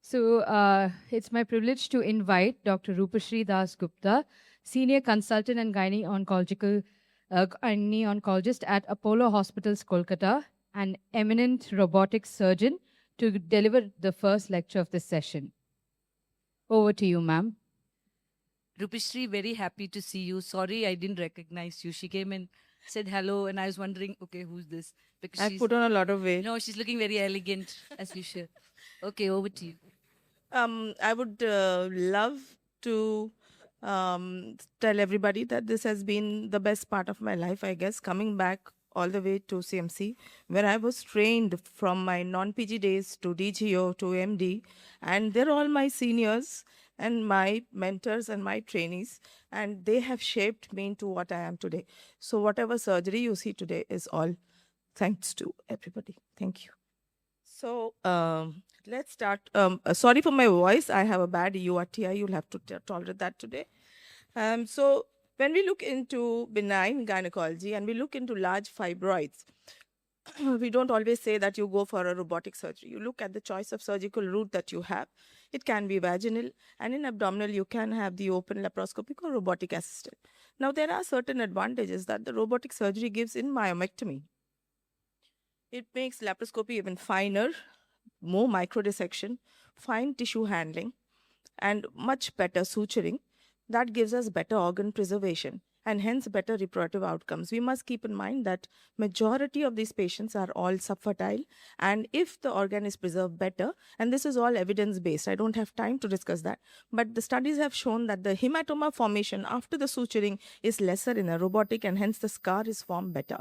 So it's my privilege to invite Dr. Rupashree Dasgupta, Senior Consultant and Gynaecological oncologist at Apollo Hospitals, Kolkata, an eminent robotic surgeon, to deliver the first lecture of this session. Over to you, ma'am. Rupashree, very happy to see you. Sorry, I didn't recognize you. She came and said hello, and I was wondering, okay, who's this? Because I've put on a lot of weight. No, she's looking very elegant, as usual. Okay, over to you. I would love to tell everybody that this has been the best part of my life, I guess, coming back all the way to CMC, where I was trained from my non-PG days to DGO to MD, and they're all my seniors and my mentors and my trainees, and they have shaped me into what I am today. So whatever surgery you see today is all thanks to everybody. Thank you. So let's start. Sorry for my voice. I have a bad URTI. You'll have to tolerate that today. So when we look into benign gynecology and we look into large fibroids, we don't always say that you go for a robotic surgery. You look at the choice of surgical route that you have. It can be vaginal, and in abdominal, you can have the open laparoscopic or robotic assisted. Now, there are certain advantages that the robotic surgery gives in myomectomy. It makes laparoscopy even finer, more microdissection, fine tissue handling, and much better suturing. That gives us better organ preservation and hence better reproductive outcomes. We must keep in mind that majority of these patients are all subfertile, and if the organ is preserved better, and this is all evidence-based, I don't have time to discuss that, but the studies have shown that the hematoma formation after the suturing is lesser in a robotic, and hence the scar is formed better.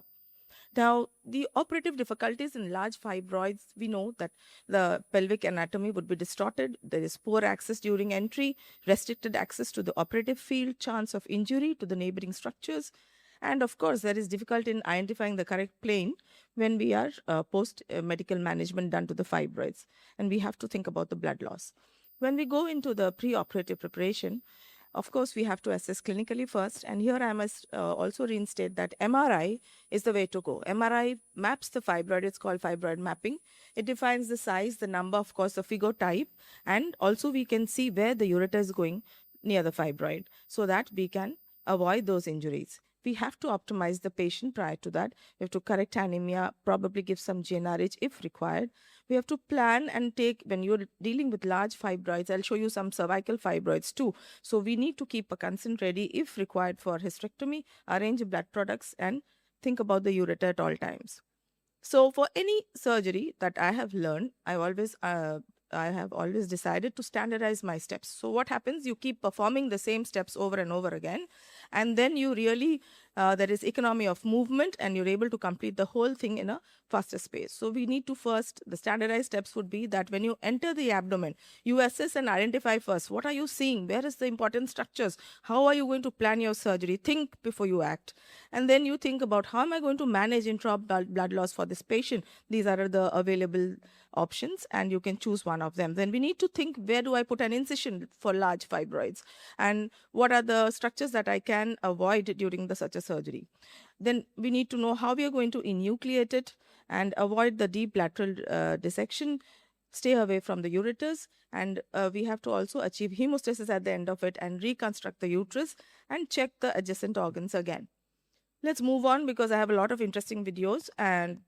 Now, the operative difficulties in large fibroids, we know that the pelvic anatomy would be distorted. There is poor access during entry, restricted access to the operative field, chance of injury to the neighboring structures. And of course, there is difficulty in identifying the correct plane when we are post-medical management done to the fibroids. And we have to think about the blood loss. When we go into the pre-operative preparation, of course, we have to assess clinically first. And here I must also reinstate that MRI is the way to go. MRI maps the fibroid. It's called fibroid mapping. It defines the size, the number, of course, the figure type. And also we can see where the ureter is going near the fibroid so that we can avoid those injuries. We have to optimize the patient prior to that. We have to correct anemia, probably give some GnRH if required. We have to plan and take, when you're dealing with large fibroids, I'll show you some cervical fibroids too. So we need to keep a consent ready if required for hysterectomy, arrange blood products, and think about the ureter at all times. So for any surgery that I have learned, I have always decided to standardize my steps. So what happens? You keep performing the same steps over and over again, and then you really, there is economy of movement, and you're able to complete the whole thing in a faster space. So we need to first, the standardized steps would be that when you enter the abdomen, you assess and identify first, what are you seeing? Where is the important structures? How are you going to plan your surgery? Think before you act. And then you think about, how am I going to manage intra-blood loss for this patient? These are the available options, and you can choose one of them. Then we need to think, where do I put an incision for large fibroids? And what are the structures that I can avoid during such a surgery? Then we need to know how we are going to enucleate it and avoid the deep lateral dissection, stay away from the ureters, and we have to also achieve hemostasis at the end of it and reconstruct the uterus and check the adjacent organs again. Let's move on because I have a lot of interesting videos. And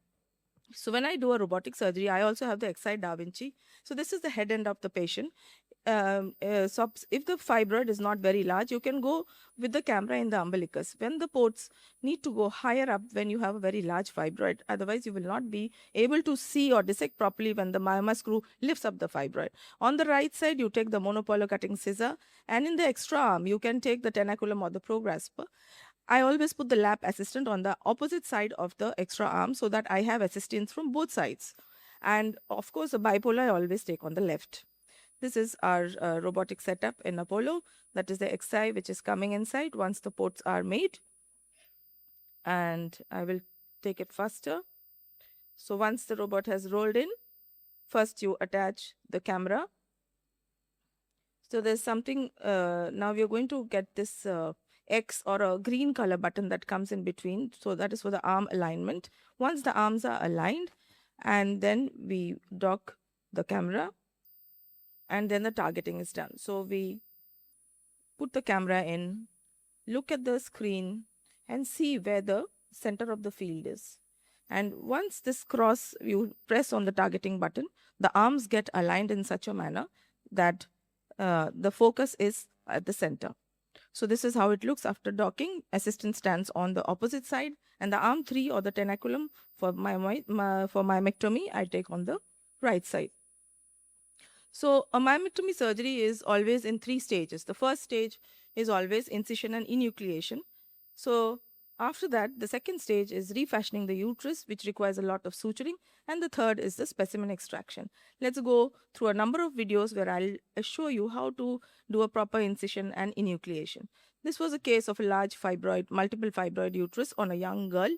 so when I do a robotic surgery, I also have the Xi Da Vinci. So this is the head end of the patient. So if the fibroid is not very large, you can go with the camera in the umbilicus. When the ports need to go higher up when you have a very large fibroid, otherwise you will not be able to see or dissect properly when the myoma screw lifts up the fibroid. On the right side, you take the monopolar cutting scissor, and in the extra arm, you can take the tenaculum or the prograsper. I always put the lap assistant on the opposite side of the extra arm so that I have assistance from both sides. And of course, a bipolar I always take on the left. This is our robotic setup in Apollo. That is the XI which is coming inside once the ports are made. And I will take it faster. So once the robot has rolled in, first you attach the camera. So there's something, now we are going to get this X or a green color button that comes in between. So that is for the arm alignment. Once the arms are aligned, and then we dock the camera, and then the targeting is done. So we put the camera in, look at the screen, and see where the center of the field is. And once this cross, you press on the targeting button, the arms get aligned in such a manner that the focus is at the center. So this is how it looks after docking. Assistant stands on the opposite side, and the arm 3 or the tenaculum for for myomectomy, I take on the right side. So a myomectomy surgery is always in 3 stages. The first stage is always incision and enucleation. So after that, the second stage is refashioning the uterus, which requires a lot of suturing. And the third is the specimen extraction. Let's go through a number of videos where I'll show you how to do a proper incision and enucleation. This was a case of a large fibroid, multiple fibroid uterus on a young girl.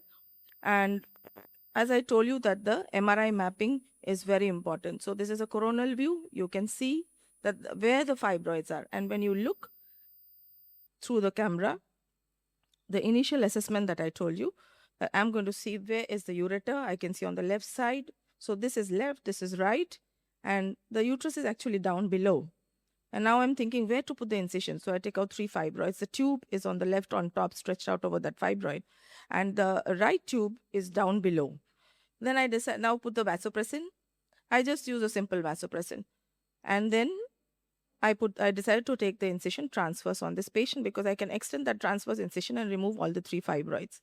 And as I told you that the MRI mapping is very important. So this is a coronal view. You can see that where the fibroids are. And when you look through the camera, the initial assessment that I told you, I'm going to see where is the ureter. I can see on the left side. So this is left, this is right. And the uterus is actually down below. And now I'm thinking where to put the incision. So I take out 3 fibroids. The tube is on the left on top, stretched out over that fibroid. And the right tube is down below. Then I decide now put the vasopressin. I just use a simple vasopressin. And then I decided to take the incision transverse on this patient because I can extend that transverse incision and remove all the 3 fibroids.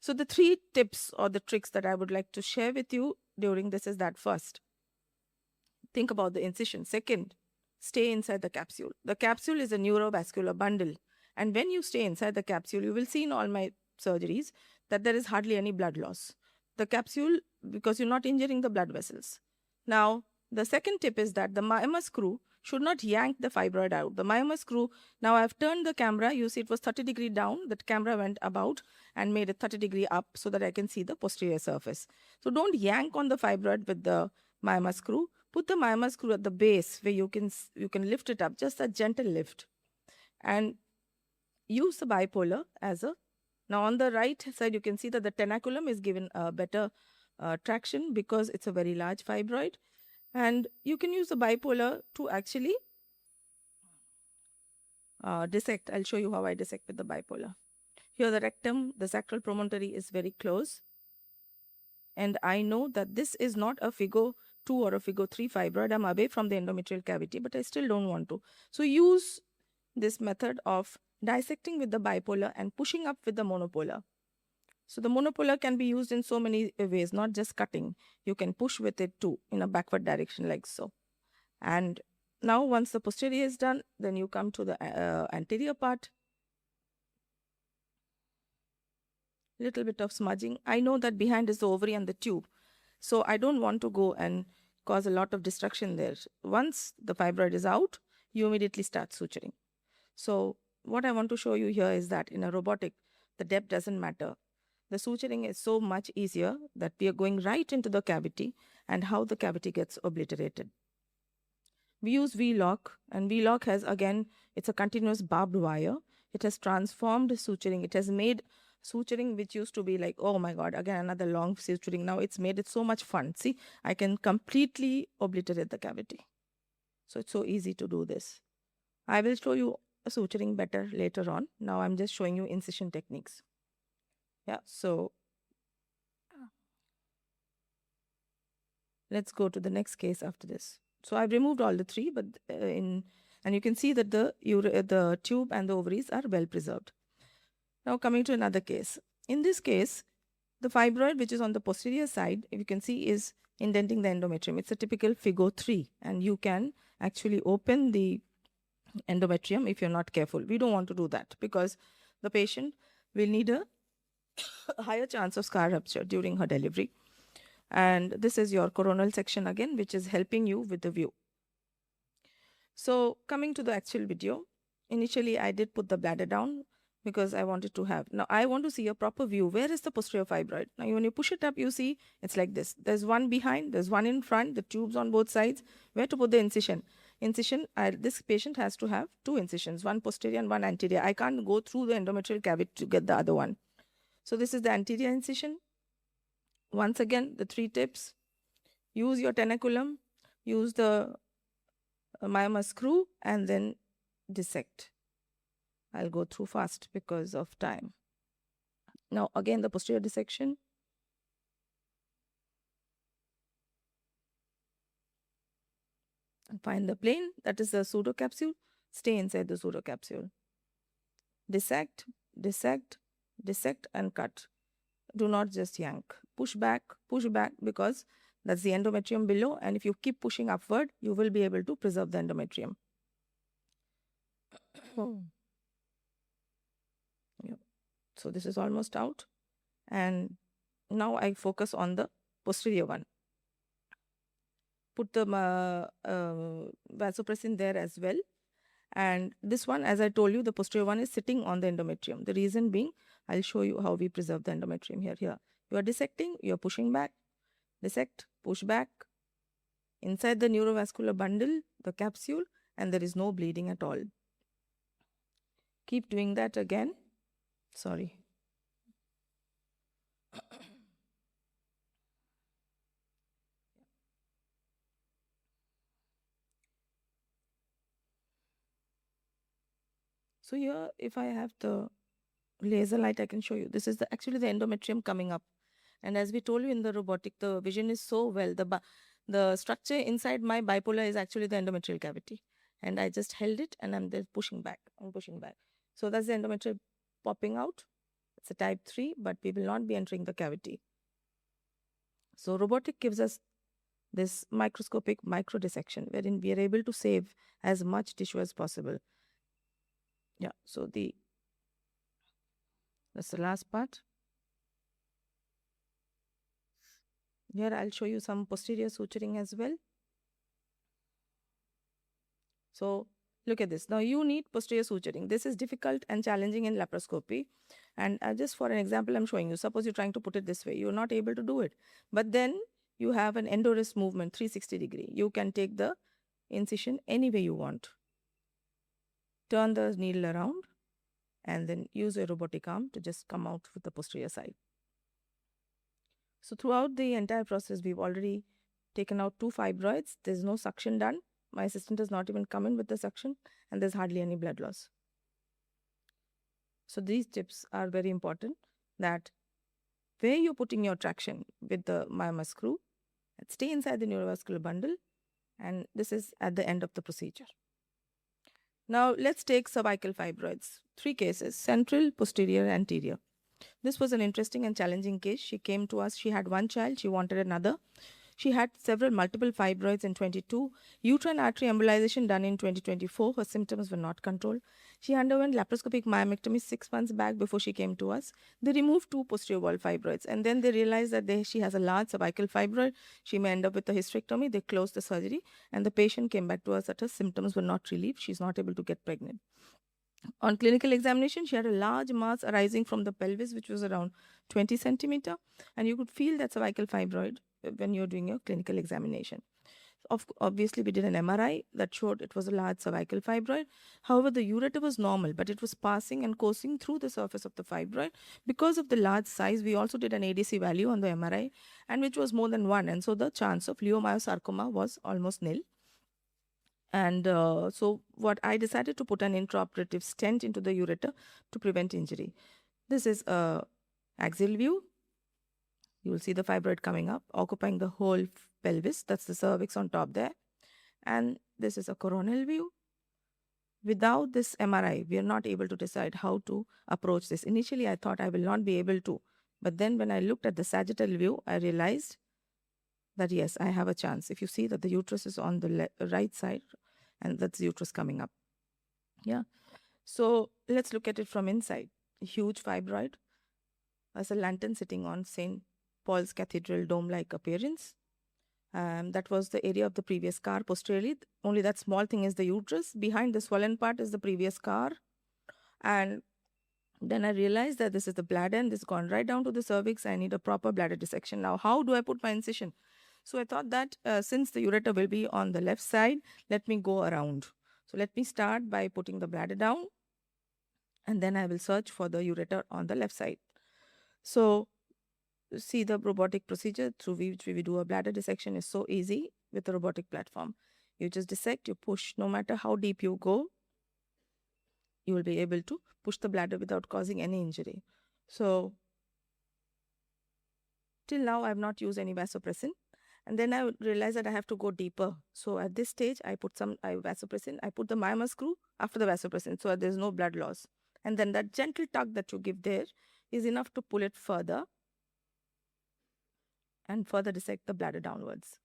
So the 3 tips or the tricks that I would like to share with you during this is that first, think about the incision. Second, stay inside the capsule. The capsule is a neurovascular bundle. And when you stay inside the capsule, you will see in all my surgeries that there is hardly any blood loss. The capsule, because you're not injuring the blood vessels. Now, the second tip is that the myoma screw should not yank the fibroid out. The myoma screw, now I've turned the camera, you see it was 30 degree down, that camera went about and made it 30 degree up so that I can see the posterior surface. So don't yank on the fibroid with the myoma screw. Put the myoma screw at the base where you can lift it up, just a gentle lift. And use the bipolar as a, now on the right side you can see that the tenaculum is given a better traction because it's a very large fibroid. And you can use the bipolar to actually dissect. I'll show you how I dissect with the bipolar. Here the rectum, the sacral promontory is very close. And I know that this is not a Figo 2 or a Figo 3 fibroid. I'm away from the endometrial cavity, but I still don't want to. So use this method of dissecting with the bipolar and pushing up with the monopolar. So the monopolar can be used in so many ways, not just cutting. You can push with it too in a backward direction like so. And now once the posterior is done, then you come to the anterior part. Little bit of smudging. I know that behind is the ovary and the tube. So I don't want to go and cause a lot of destruction there. Once the fibroid is out, you immediately start suturing. So what I want to show you here is that in a robotic, the depth doesn't matter. The suturing is so much easier that we are going right into the cavity and how the cavity gets obliterated. We use V-lock, and V-lock has, again, it's a continuous barbed wire. It has transformed suturing. It has made suturing, which used to be like, oh my God, again, another long suturing. Now it's made it so much fun. See, I can completely obliterate the cavity. So it's so easy to do this. I will show you suturing better later on. Now I'm just showing you incision techniques. Yeah, so let's go to the next case after this. So I've removed all the 3, but and you can see that the tube and the ovaries are well preserved. Now coming to another case. In this case, the fibroid, which is on the posterior side, if you can see, is indenting the endometrium. It's a typical Figo 3, and you can actually open the endometrium if you're not careful. We don't want to do that because the patient will need a higher chance of scar rupture during her delivery. And this is your coronal section again, which is helping you with the view. So coming to the actual video, initially I did put the bladder down because I wanted to have, now I want to see a proper view. Where is the posterior fibroid? Now when you push it up, you see it's like this. There's one behind, there's one in front, the tubes on both sides. Where to put the incision? This patient has to have 2 incisions, one posterior and one anterior. I can't go through the endometrial cavity to get the other one. So this is the anterior incision. Once again, the 3 tips. Use your tenaculum. Use the myoma screw and then dissect. I'll go through fast because of time. Now again the posterior dissection. And find the plane, that is the pseudocapsule. Stay inside the pseudocapsule. Dissect, dissect, dissect and cut. Do not just yank. Push back because that's the endometrium below, and if you keep pushing upward, you will be able to preserve the endometrium. Yeah. So this is almost out, and now I focus on the posterior one. Put the vasopressin there as well. And this one, as I told you, the posterior one is sitting on the endometrium. The reason being, I'll show you how we preserve the endometrium here. Here, you are dissecting, you are pushing back, dissect, push back. Inside the neurovascular bundle, the capsule, and there is no bleeding at all. Keep doing that again. Sorry. So here, if I have the laser light, I can show you. This is actually the endometrium coming up. And as we told you in the robotic, the vision is so well. The structure inside my bipolar is actually the endometrial cavity. And I just held it and I'm there pushing back and pushing back. So that's the endometrium popping out. It's a type 3, but we will not be entering the cavity. So robotic gives us this microscopic micro dissection wherein we are able to save as much tissue as possible. Yeah, so that's the last part. Here I'll show you some posterior suturing as well. So look at this. Now you need posterior suturing. This is difficult and challenging in laparoscopy. And just for an example, I'm showing you. Suppose you're trying to put it this way. You're not able to do it. But then you have an endorist movement, 360 degree. You can take the incision any way you want. Turn the needle around and then use a robotic arm to just come out with the posterior side. So throughout the entire process, we've already taken out 2 fibroids. There's no suction done. My assistant does not even come in with the suction, and there's hardly any blood loss. So these tips are very important, that where you're putting your traction with the myoma screw, stay inside the neurovascular bundle, and this is at the end of the procedure. Now let's take cervical fibroids. 3 cases, central, posterior, anterior. This was an interesting and challenging case. She came to us, she had 1 child, she wanted another. She had multiple fibroids in 22, uterine artery embolization done in 2024. Her symptoms were not controlled. She underwent laparoscopic myomectomy 6 months back before she came to us. They removed 2 posterior wall fibroids, and then they realized that she has a large cervical fibroid. She may end up with a hysterectomy. They closed the surgery, and the patient came back to us that her symptoms were not relieved. She's not able to get pregnant. On clinical examination, she had a large mass arising from the pelvis, which was around 20 centimeter, and you could feel that cervical fibroid when you're doing your clinical examination. Obviously, we did an MRI that showed it was a large cervical fibroid. However, the ureter was normal, but it was passing and coursing through the surface of the fibroid. Because of the large size, we also did an ADC value on the MRI, and which was more than 1, and so the chance of leiomyosarcoma was almost nil. And so what I decided to put an intraoperative stent into the ureter to prevent injury. This is a axial view. You will see the fibroid coming up, occupying the whole pelvis. That's the cervix on top there. And this is a coronal view. Without this MRI, we are not able to decide how to approach this. Initially, I thought I will not be able to. But then when I looked at the sagittal view, I realized that yes, I have a chance. If you see that the uterus is on the right side, and that's the uterus coming up. Yeah. So let's look at it from inside. A huge fibroid. As a lantern sitting on St. Paul's Cathedral dome-like appearance. That was the area of the previous scar posteriorly. Only that small thing is the uterus. Behind the swollen part is the previous scar. And then I realized that this is the bladder and this has gone right down to the cervix. I need a proper bladder dissection. Now, how do I put my incision? So I thought that since the ureter will be on the left side, let me go around. So let me start by putting the bladder down, and then I will search for the ureter on the left side. So see, the robotic procedure through which we do a bladder dissection is so easy with the robotic platform. You just dissect, you push. No matter how deep you go, you will be able to push the bladder without causing any injury. So till now, I have not used any vasopressin. And then I realized that I have to go deeper. So at this stage, I put some vasopressin. I put the Myanmar screw after the vasopressin so that there's no blood loss. And then that gentle tug that you give there is enough to pull it further and further dissect the bladder downwards.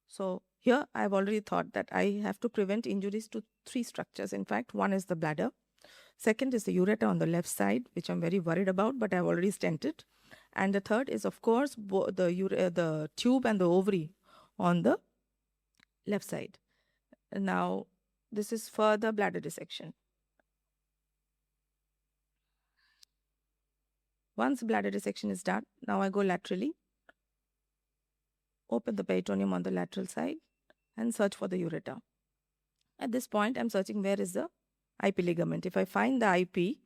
So here I've already thought that I have to prevent injuries to 3 structures. In fact, one is the bladder. Second is the ureter on the left side, which I'm very worried about, but I've already stented. And the third is, of course, the tube and the ovary on the left side. Now, this is further bladder dissection. Once bladder dissection is done, now I go laterally, open the peritoneum on the lateral side, and search for the ureter. At this point, I'm searching where is the IP ligament. If I find the IP,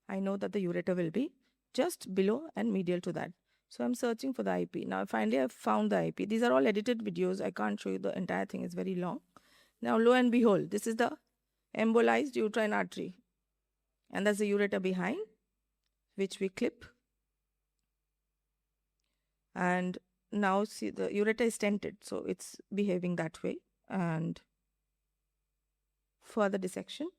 I know that the ureter will be just below and medial to that. So I'm searching for the IP. Now, finally, I've found the IP. These are all edited videos. I can't show you the entire thing. It's very long. Now, lo and behold, this is the embolized uterine artery. And that's the ureter behind, which we clip. And now, see, the ureter is stented. So it's behaving that way. And further dissection.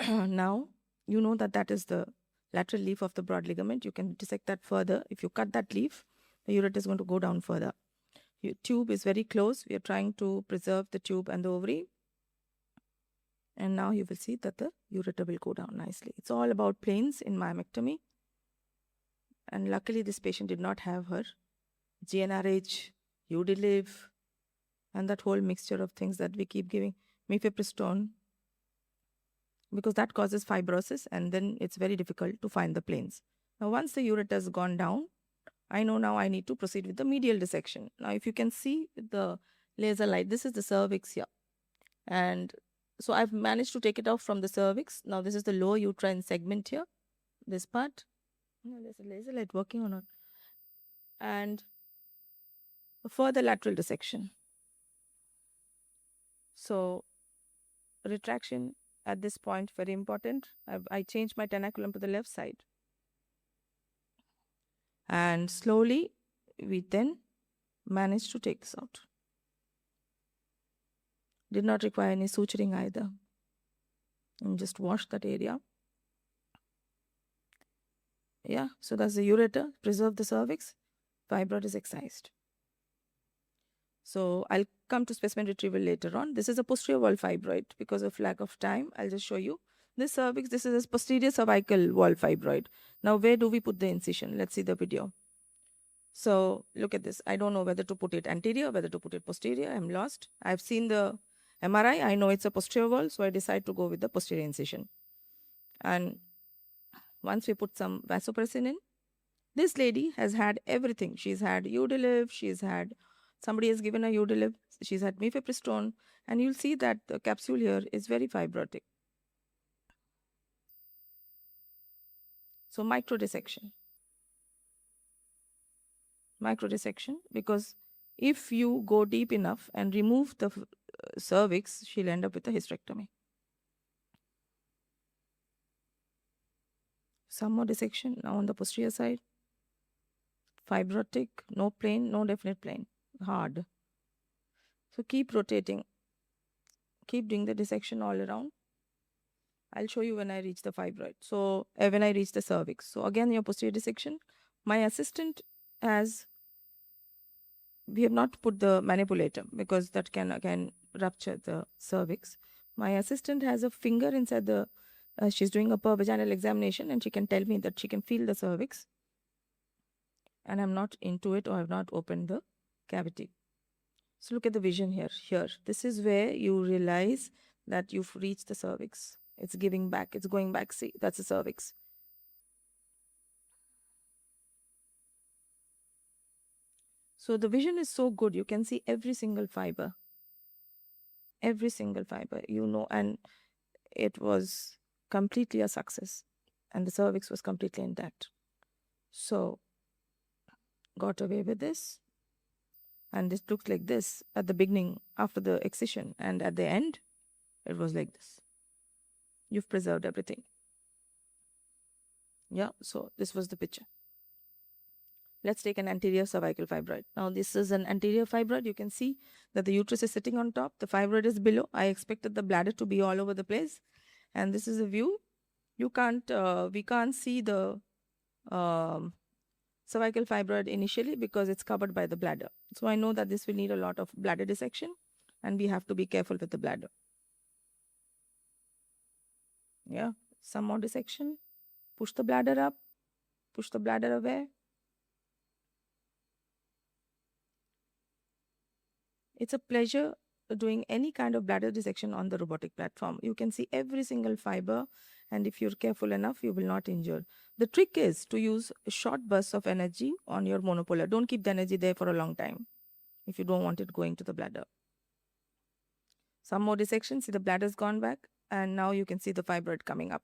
Now, you know that that is the lateral leaf of the broad ligament. You can dissect that further. If you cut that leaf, the ureter is going to go down further. Your tube is very close. We are trying to preserve the tube and the ovary. And now you will see that the ureter will go down nicely. It's all about planes in myomectomy. And luckily, this patient did not have her GnRH, Udiliv, and that whole mixture of things that we keep giving, mifepristone, because that causes fibrosis, and then it's very difficult to find the planes. Now, once the ureter has gone down, I know now I need to proceed with the medial dissection. Now, if you can see the laser light, this is the cervix here. And so I've managed to take it off from the cervix. Now, this is the lower uterine segment here, this part. There's a laser light working or not. And further lateral dissection. So, retraction at this point, very important. I changed my tenaculum to the left side. And slowly, we then managed to take this out. Did not require any suturing either. And just wash that area. Yeah, so that's the ureter, preserve the cervix, fibroid is excised. So I'll come to specimen retrieval later on. This is a posterior wall fibroid. Because of lack of time, I'll just show you. This cervix, this is a posterior cervical wall fibroid. Now, where do we put the incision? Let's see the video. So look at this. I don't know whether to put it anterior, whether to put it posterior. I'm lost. I've seen the MRI. I know it's a posterior wall, so I decide to go with the posterior incision. And once we put some vasopressin in, this lady has had everything. She's had Udiliv, she's had, somebody has given her Udiliv, she's had mifepristone, and you'll see that the capsule here is very fibrotic. So microdissection. Microdissection, because if you go deep enough and remove the cervix, she'll end up with a hysterectomy. Some more dissection now on the posterior side. Fibrotic, no plane, no definite plane, hard. So keep rotating. Keep doing the dissection all around. I'll show you when I reach the fibroid. So when I reach the cervix. So again, your posterior dissection. My assistant has, we have not put the manipulator because that can again rupture the cervix. My assistant has a finger inside the, she's doing a per vaginal examination and she can tell me that she can feel the cervix. And I'm not into it or I've not opened the cavity. So look at the vision here. Here, this is where you realize that you've reached the cervix. It's giving back. It's going back. See, that's the cervix. So the vision is so good. You can see every single fiber. Every single fiber, you know, and it was completely a success. And the cervix was completely intact. So got away with this. And this looks like this at the beginning after the excision, and at the end, it was like this. You've preserved everything. Yeah, so this was the picture. Let's take an anterior cervical fibroid. Now, this is an anterior fibroid. You can see that the uterus is sitting on top. The fibroid is below. I expected the bladder to be all over the place. And this is a view. We can't see the cervical fibroid initially because it's covered by the bladder. So I know that this will need a lot of bladder dissection, and we have to be careful with the bladder. Yeah, some more dissection. Push the bladder up, push the bladder away. It's a pleasure doing any kind of bladder dissection on the robotic platform. You can see every single fiber, and if you're careful enough, you will not injure. The trick is to use short bursts of energy on your monopolar. Don't keep the energy there for a long time if you don't want it going to the bladder. Some more dissection. See, the bladder's gone back, and now you can see the fibroid coming up.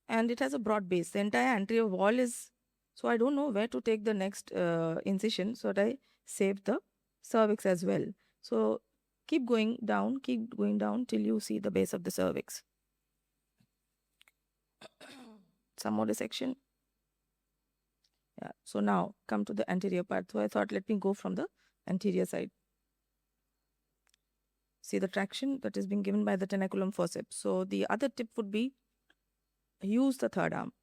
And it has a broad base. The entire anterior wall is, so I don't know where to take the next incision, so that I save the cervix as well. So keep going down till you see the base of the cervix. Some more dissection. Yeah, so now come to the anterior part. So I thought, let me go from the anterior side. See the traction that is being given by the tenaculum forceps. So the other tip would be use the third arm.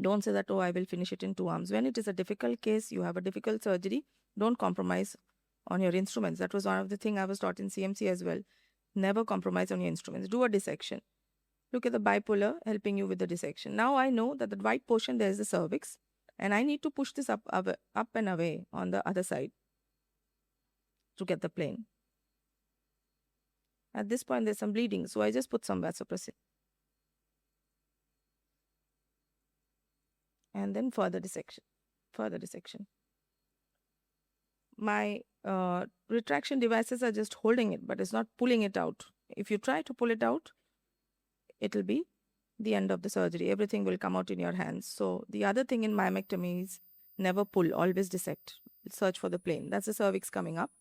Don't say that, oh, I will finish it in 2 arms. When it is a difficult case, you have a difficult surgery, don't compromise on your instruments. That was one of the things I was taught in CMC as well. Never compromise on your instruments. Do a dissection. Look at the bipolar helping you with the dissection. Now I know that the white portion, there is the cervix, and I need to push this up and away on the other side to get the plane. At this point, there's some bleeding, so I just put some vasopressin. And then further dissection. My retraction devices are just holding it, but it's not pulling it out. If you try to pull it out, it'll be the end of the surgery. Everything will come out in your hands. So the other thing in myomectomy is never pull, always dissect. Search for the plane. That's the cervix coming up.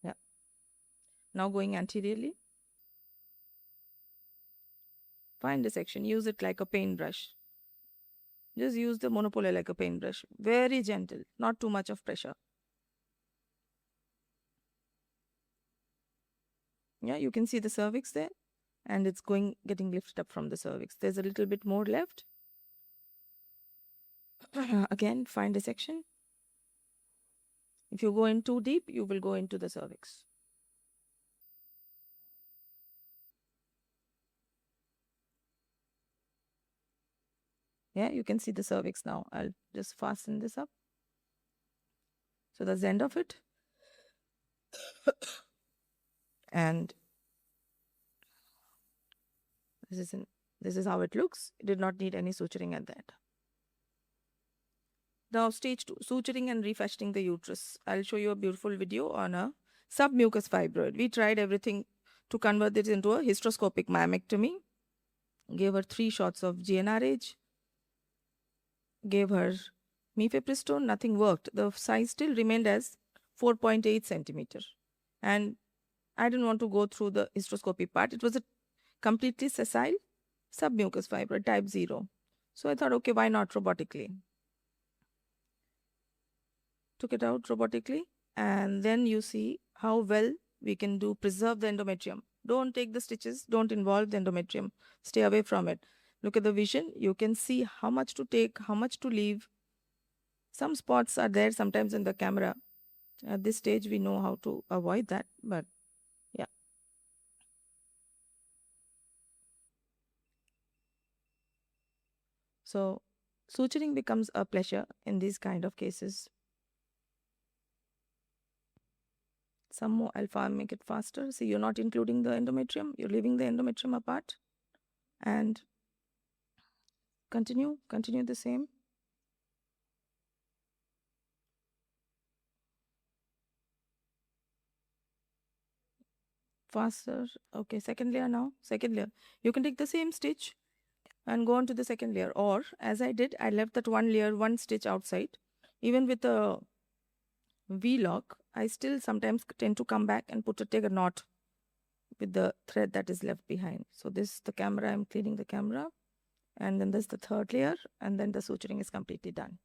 Yeah. Now going anteriorly. Find dissection. Use it like a paintbrush. Just use the monopolar like a paintbrush. Very gentle, not too much of pressure. Yeah, you can see the cervix there, and it's getting lifted up from the cervix. There's a little bit more left. Again, find dissection. If you go in too deep, you will go into the cervix. Yeah, you can see the cervix now. I'll just fasten this up. So that's the end of it. And this is how it looks. It did not need any suturing at that. Now stage 2, suturing and refashioning the uterus. I'll show you a beautiful video on a submucous fibroid. We tried everything to convert this into a hysteroscopic myomectomy. Gave her 3 shots of GnRH. Gave her mifepristone. Nothing worked. The size still remained as 4.8 centimeter. And I didn't want to go through the hysteroscopy part. It was a completely sessile submucous fibroid, type 0. So I thought, okay, why not robotically? Took it out robotically, and then you see how well we can preserve the endometrium. Don't take the stitches, don't involve the endometrium, stay away from it. Look at the vision, you can see how much to take, how much to leave. Some spots are there sometimes in the camera. At this stage, we know how to avoid that, but yeah. So suturing becomes a pleasure in these kind of cases. Some more alpha, make it faster. See, you're not including the endometrium, you're leaving the endometrium apart. And continue the same. faster. Okay, second layer now. Second layer. You can take the same stitch and go on to the second layer. Or as I did, I left that one layer, one stitch outside. Even with a V-lock, I still sometimes tend to come back and take a knot with the thread that is left behind. So this is the camera, I'm cleaning the camera. And then there's the third layer, and then the suturing is completely done.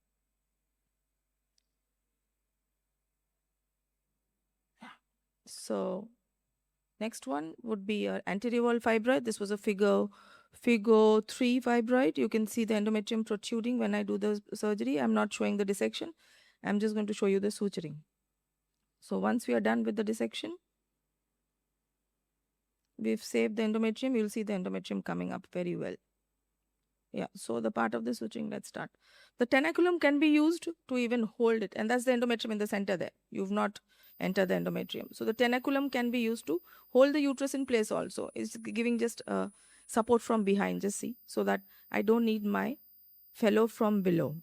So next one would be an anterior wall fibroid. This was a figure 3 fibroid. You can see the endometrium protruding when I do the surgery. I'm not showing the dissection. I'm just going to show you the suturing. So once we are done with the dissection, we've saved the endometrium. You'll see the endometrium coming up very well. Yeah, so the part of the suturing, let's start. The tenaculum can be used to even hold it. And that's the endometrium in the center there. You've not entered the endometrium. So the tenaculum can be used to hold the uterus in place also. It's giving just support from behind, just see. So that I don't need my fellow from below.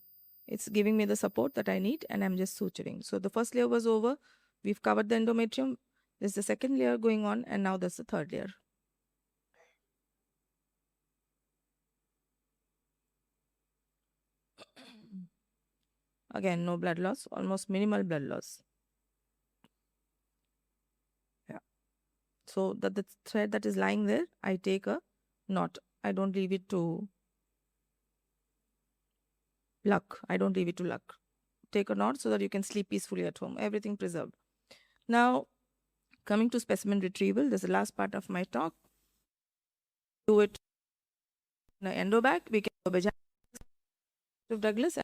It's giving me the support that I need, and I'm just suturing. So the first layer was over. We've covered the endometrium. There's the second layer going on, and now there's the third layer. Again, no blood loss, almost minimal blood loss. Yeah. So the thread that is lying there, I take a knot. I don't leave it to luck. I don't leave it to luck. Take a knot so that you can sleep peacefully at home. Everything preserved. Now, coming to specimen retrieval, this is the last part of my talk. Do it in an endo bag. We can do a Douglas.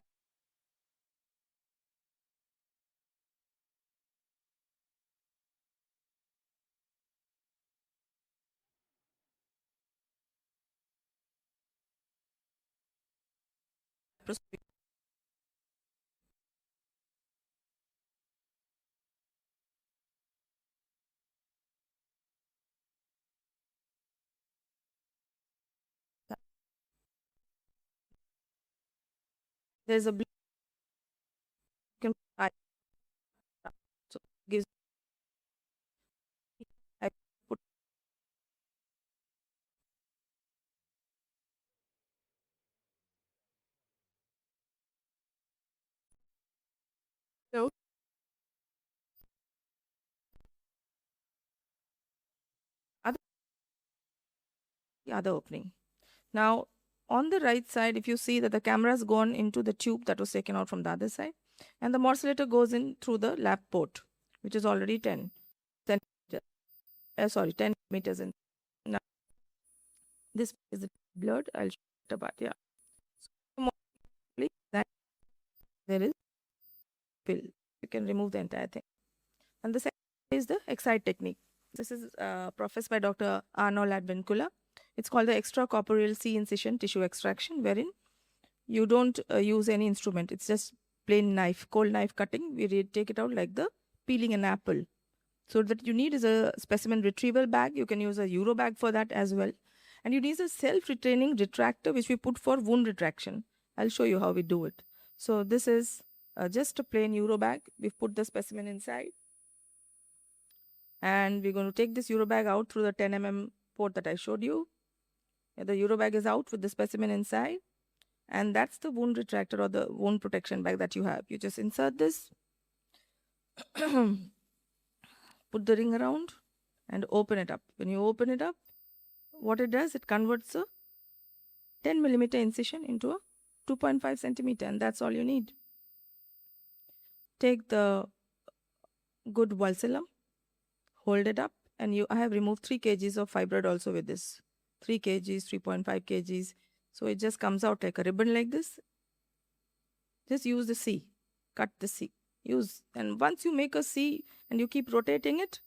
There's a so gives I put out the other opening. Now, on the right side, if you see that the camera has gone into the tube that was taken out from the other side, and the morcellator goes in through the lap port, which is already 10 meters in. Now, this is blurred. I'll show it apart. Yeah. So, there is fill. You can remove the entire thing. And the second is the excite technique. This is professed by Dr. Arnold Advincula. It's called the extracorporeal C-incision tissue extraction, wherein you don't use any instrument. It's just plain knife, cold knife cutting. We take it out like the peeling an apple. So what you need is a specimen retrieval bag. You can use a Euro bag for that as well. And you need a self-retaining retractor, which we put for wound retraction. I'll show you how we do it. So this is just a plain Euro bag. We've put the specimen inside. And we're going to take this Euro bag out through the 10 mm port that I showed you. The Euro bag is out with the specimen inside. And that's the wound retractor or the wound protection bag that you have. You just insert this, put the ring around, and open it up. When you open it up, what it does, it converts a 10 millimeter incision into a 2.5 centimeter, and that's all you need. Take the good valcellum, hold it up, and I have removed 3 kgs of fibroid also with this. 3 kgs, 3.5 kgs. So it just comes out like a ribbon like this. Just use the C, cut the C. Use, and once you make a C and you keep rotating it,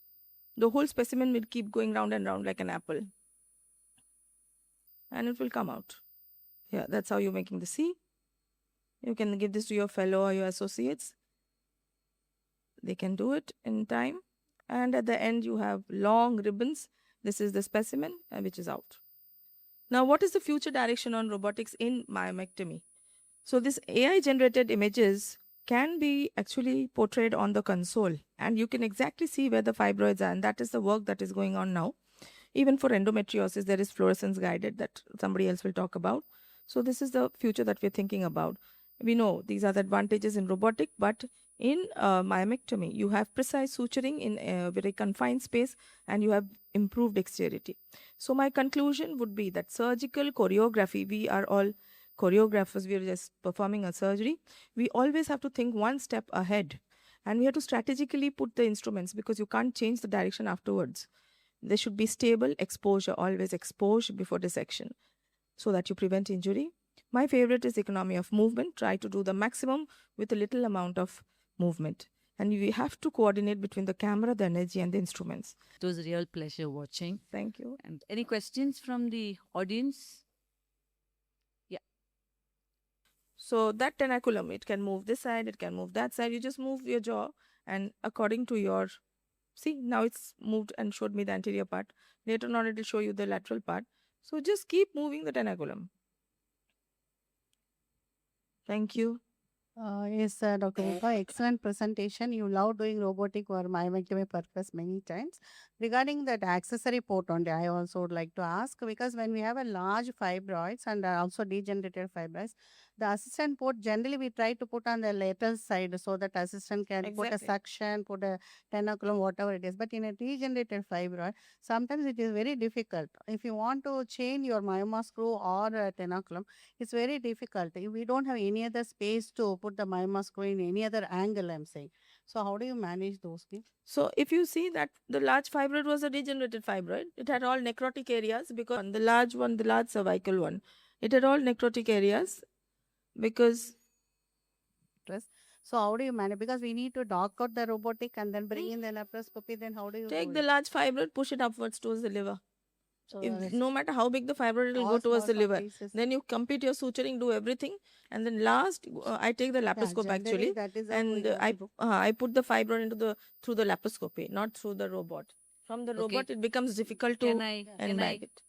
the whole specimen will keep going round and round like an apple. And it will come out. Yeah, that's how you're making the C. You can give this to your fellow or your associates. They can do it in time. And at the end, you have long ribbons. This is the specimen, which is out. Now, what is the future direction on robotics in myomectomy? So this AI-generated images can be actually portrayed on the console, and you can exactly see where the fibroids are, and that is the work that is going on now. Even for endometriosis, there is fluorescence guided that somebody else will talk about. So this is the future that we're thinking about. We know these are the advantages in robotic, but in myomectomy, you have precise suturing in a very confined space, and you have improved dexterity. So my conclusion would be that surgical choreography, we are all choreographers, we are just performing a surgery. We always have to think one step ahead, and we have to strategically put the instruments, because you can't change the direction afterwards. There should be stable exposure, always expose before dissection, so that you prevent injury. My favorite is economy of movement. Try to do the maximum with a little amount of movement. And we have to coordinate between the camera, the energy, and the instruments. It was a real pleasure watching. Thank you. And any questions from the audience? Yeah. So that tenaculum, it can move this side, it can move that side. You just move your jaw, and according to your, see, now it's moved and showed me the anterior part. Later on, it will show you the lateral part. So just keep moving the tenaculum. Thank you. Yes, Dr. Rupa, excellent presentation. You love doing robotic or myomectomy purpose many times. Regarding that accessory port only, I also would like to ask, because when we have a large fibroids and also degenerated fibroids, the assistant port generally we try to put on the lateral side so that assistant can put a Exactly. suction, put a tenaculum, whatever it is. But in a degenerated fibroid, sometimes it is very difficult. If you want to chain your myoma screw or a tenaculum, it's very difficult. We don't have any other space to put the myoma screw in any other angle, I'm saying. So how do you manage those things? So if you see that the large fibroid was a degenerated fibroid, it had all necrotic areas, because the large one, the large cervical one, it had all necrotic areas because So how do you manage? Because we need to dock out the robotic and then bring in the laparoscopy. Then how do you take do the it? large fibroid, push it upwards towards the liver. So If, no matter how big the fibroid, it will all go towards the small liver. pieces. Then you complete your suturing, do everything, and then last I take the laparoscope generally actually, that is how and we go I to do. I put the fibroid into the through the laparoscopy, not through the robot. From the Okay. robot, it becomes difficult to Can I, embag it.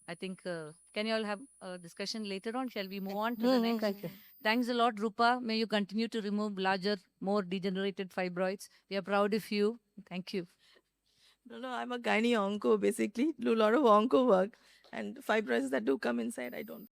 I think, can you all have a discussion later on? Shall we move on to the next? Thank you. Thanks a lot, Rupa. May you continue to remove larger, more degenerated fibroids. We are proud of you. Thank you. No, I'm a gynae onco basically. Do a lot of onco work, and fibroids that do come inside, I don't.